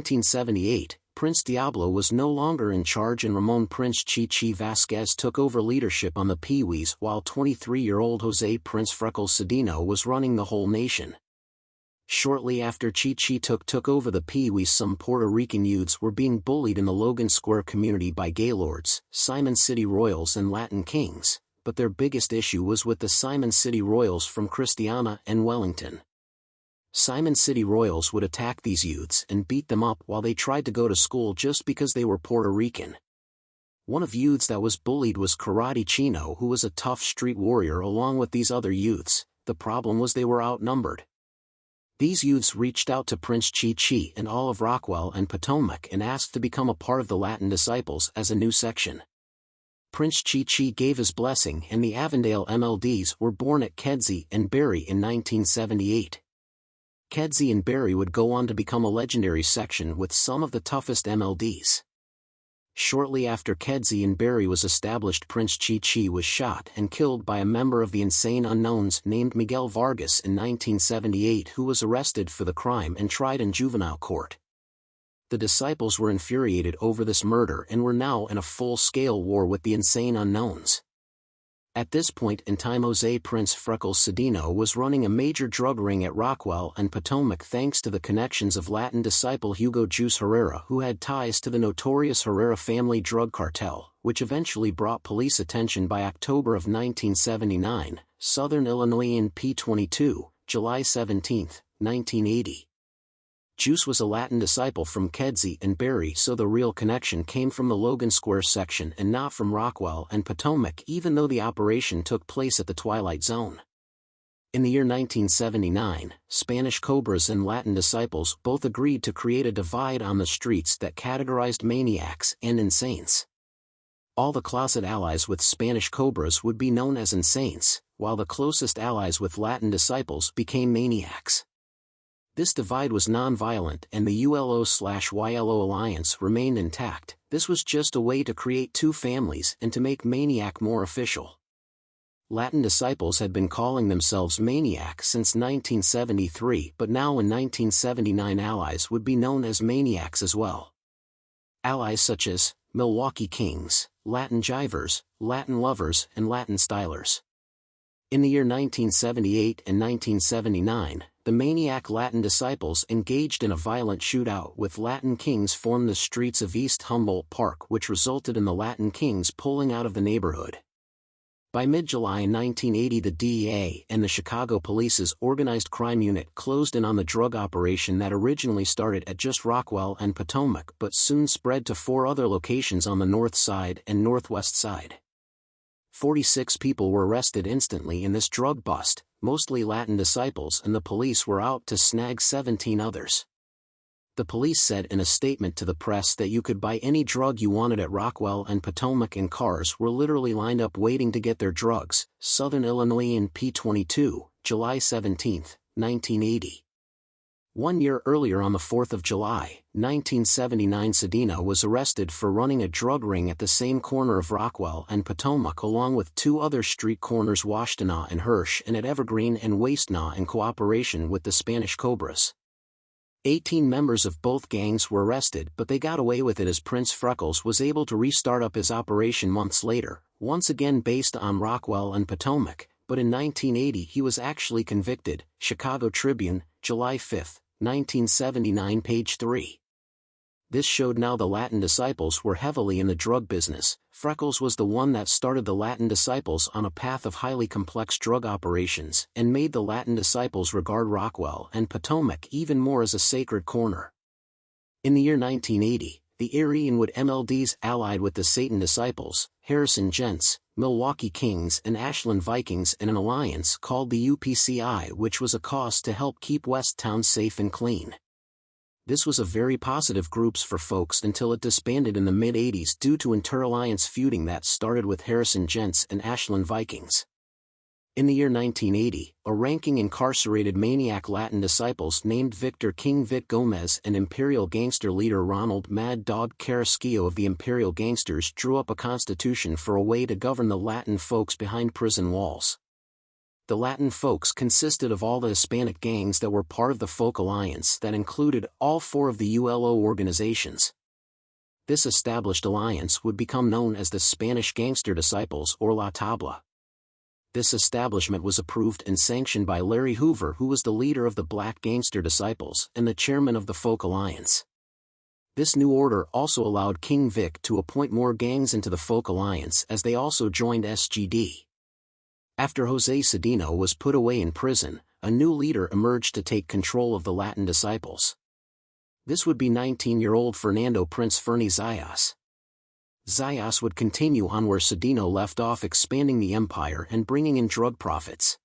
1978, Prince Diablo was no longer in charge and Ramon Prince Chi Vasquez took over leadership on the Pee-wees while 23-year-old Jose Prince Freckles Cedeno was running the whole nation. Shortly after Chi took over the Pee-wees, some Puerto Rican youths were being bullied in the Logan Square community by Gaylords, Simon City Royals and Latin Kings, but their biggest issue was with the Simon City Royals from Christiana and Wellington. Simon City Royals would attack these youths and beat them up while they tried to go to school just because they were Puerto Rican. One of youths that was bullied was Karate Chino, who was a tough street warrior along with these other youths. The problem was they were outnumbered. These youths reached out to Prince Chi and all of Rockwell and Potomac and asked to become a part of the Latin Disciples as a new section. Prince Chi gave his blessing and the Avendale MLDs were born at Kedzie and Barry in 1978. Kedzie and Barry would go on to become a legendary section with some of the toughest MLDs. Shortly after Kedzie and Barry was established, Prince Chi was shot and killed by a member of the Insane Unknowns named Miguel Vargas in 1978, who was arrested for the crime and tried in juvenile court. The Disciples were infuriated over this murder and were now in a full-scale war with the Insane Unknowns. At this point in time, Jose Prince Freckles Cedeno was running a major drug ring at Rockwell and Potomac thanks to the connections of Latin disciple Hugo Juice Herrera, who had ties to the notorious Herrera family drug cartel, which eventually brought police attention by October of 1979, Southern Illinoisan P22, July 17, 1980. Juice was a Latin disciple from Kedzie and Barry, so the real connection came from the Logan Square section and not from Rockwell and Potomac, even though the operation took place at the Twilight Zone. In the year 1979, Spanish Cobras and Latin Disciples both agreed to create a divide on the streets that categorized maniacs and insanes. All the closet allies with Spanish Cobras would be known as insanes, while the closest allies with Latin Disciples became maniacs. This divide was non-violent and the ULO/YLO alliance remained intact. This was just a way to create two families and to make Maniac more official. Latin Disciples had been calling themselves Maniac since 1973, but now in 1979 allies would be known as Maniacs as well. Allies such as Milwaukee Kings, Latin Jivers, Latin Lovers and Latin Stylers. In the year 1978 and 1979, the Maniac Latin Disciples engaged in a violent shootout with Latin Kings formed the streets of East Humboldt Park, which resulted in the Latin Kings pulling out of the neighborhood. By mid-July 1980, the DEA and the Chicago Police's organized crime unit closed in on the drug operation that originally started at just Rockwell and Potomac but soon spread to 4 other locations on the north side and northwest side. 46 people were arrested instantly in this drug bust, mostly Latin disciples, and the police were out to snag 17 others. The police said in a statement to the press that you could buy any drug you wanted at Rockwell and Potomac and cars were literally lined up waiting to get their drugs. Southern Illinoisan P22, July 17, 1980. 1 year earlier, on the 4th of July, 1979, Cedeno was arrested for running a drug ring at the same corner of Rockwell and Potomac along with 2 other street corners, Washtenaw and Hirsch, and at Evergreen and Wastenaw, in cooperation with the Spanish Cobras. 18 members of both gangs were arrested, but they got away with it as Prince Freckles was able to restart up his operation months later, once again based on Rockwell and Potomac, but in 1980 he was actually convicted. Chicago Tribune, July 5, 1979, page 3. This showed now the Latin Disciples were heavily in the drug business. Freckles was the one that started the Latin Disciples on a path of highly complex drug operations and made the Latin Disciples regard Rockwell and Potomac even more as a sacred corner. In the year 1980, the Arrowwood MLDs allied with the Satan Disciples, Harrison Gents, Milwaukee Kings and Ashland Vikings in an alliance called the UPCI, which was a cause to help keep West Town safe and clean. This was a very positive groups for folks until it disbanded in the mid-80s due to inter-alliance feuding that started with Harrison Gents and Ashland Vikings. In the year 1980, a ranking incarcerated Maniac Latin Disciples named Victor King Vic Gomez and Imperial Gangster leader Ronald Mad Dog Carrasquillo of the Imperial Gangsters drew up a constitution for a way to govern the Latin folks behind prison walls. the Latin folks consisted of all the Hispanic gangs that were part of the Folk Alliance that included all 4 of the ULO organizations. This established alliance would become known as the Spanish Gangster Disciples or La Tabla. This establishment was approved and sanctioned by Larry Hoover, who was the leader of the Black Gangster Disciples and the chairman of the Folk Alliance. This new order also allowed King Vic to appoint more gangs into the Folk Alliance as they also joined SGD. After Jose Cedeno was put away in prison, a new leader emerged to take control of the Latin Disciples. This would be 19-year-old Fernando Prince Fernie Zayas. Zayas would continue on where Cedeno left off, expanding the empire and bringing in drug profits.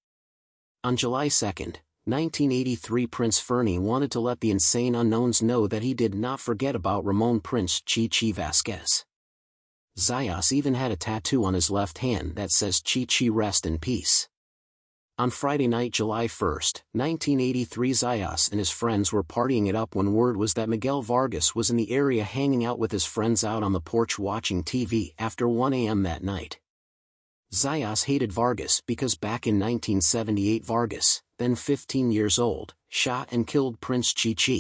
On July 2, 1983, Prince Fernie wanted to let the insane unknowns know that he did not forget about Ramon Prince Chi Vasquez. Zayas even had a tattoo on his left hand that says Chi rest in peace. On Friday night, July 1, 1983, Zayas and his friends were partying it up when word was that Miguel Vargas was in the area hanging out with his friends out on the porch watching TV after 1 a.m. that night. Zayas hated Vargas because back in 1978 Vargas, then 15 years old, shot and killed Prince Chi.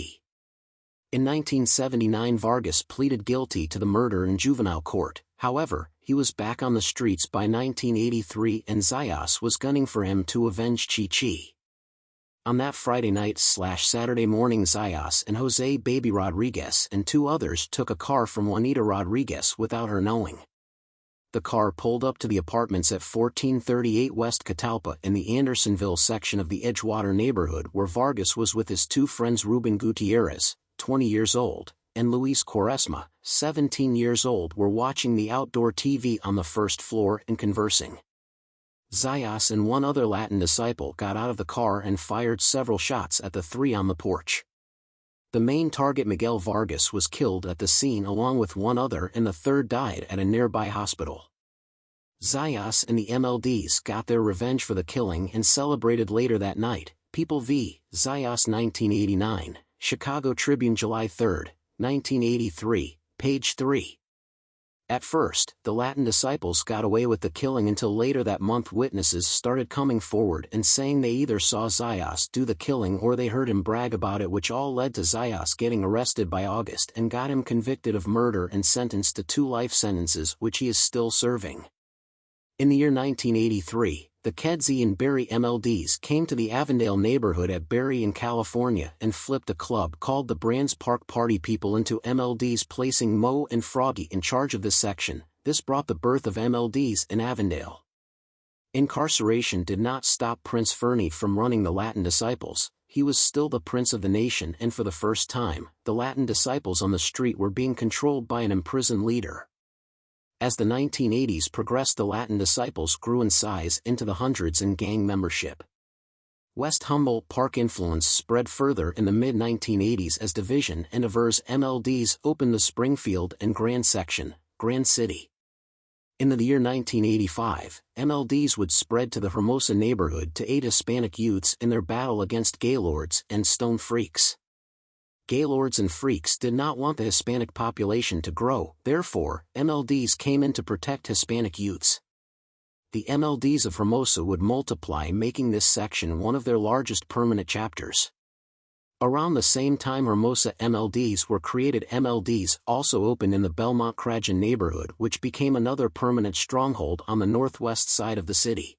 In 1979 Vargas pleaded guilty to the murder in juvenile court. However, he was back on the streets by 1983 and Zayas was gunning for him to avenge Chi. On that Friday night/Saturday morning, Zayas and Jose Baby Rodriguez and 2 others took a car from Juanita Rodriguez without her knowing. The car pulled up to the apartments at 1438 West Catalpa in the Andersonville section of the Edgewater neighborhood, where Vargas was with his 2 friends Ruben Gutierrez, 20 years old, and Luis Quaresma, 17 years old, were watching the outdoor TV on the first floor and conversing. Zayas and 1 other Latin disciple got out of the car and fired several shots at the 3 on the porch. The main target, Miguel Vargas, was killed at the scene along with 1 other, and the 3rd died at a nearby hospital. Zayas and the MLDs got their revenge for the killing and celebrated later that night. People v. Zayas, 1989, Chicago Tribune, July 3, 1983, page 3. At first, the Latin disciples got away with the killing until later that month witnesses started coming forward and saying they either saw Zayas do the killing or they heard him brag about it, which all led to Zayas getting arrested by August and got him convicted of murder and sentenced to 2 life sentences, which he is still serving. In the year 1983, the Kedzie and Berry MLDs came to the Avendale neighborhood at Berry in California and flipped a club called the Brands Park Party People into MLDs, placing Mo and Froggy in charge of this section. This brought the birth of MLDs in Avendale. Incarceration did not stop Prince Fernie from running the Latin Disciples. He was still the prince of the nation, and for the first time, the Latin Disciples on the street were being controlled by an imprisoned leader. As the 1980s progressed, the Latin Disciples grew in size into the hundreds in gang membership. West Humboldt Park influence spread further in the mid-1980s as Division and Avers MLDs opened the Springfield and Grand section, Grand City. In the year 1985, MLDs would spread to the Hermosa neighborhood to aid Hispanic youths in their battle against Gaylords and Stone Freaks. Gaylords and Freaks did not want the Hispanic population to grow, therefore, MLDs came in to protect Hispanic youths. The MLDs of Hermosa would multiply, making this section one of their largest permanent chapters. Around the same time Hermosa MLDs were created, MLDs also opened in the Belmont-Cragen neighborhood, which became another permanent stronghold on the northwest side of the city.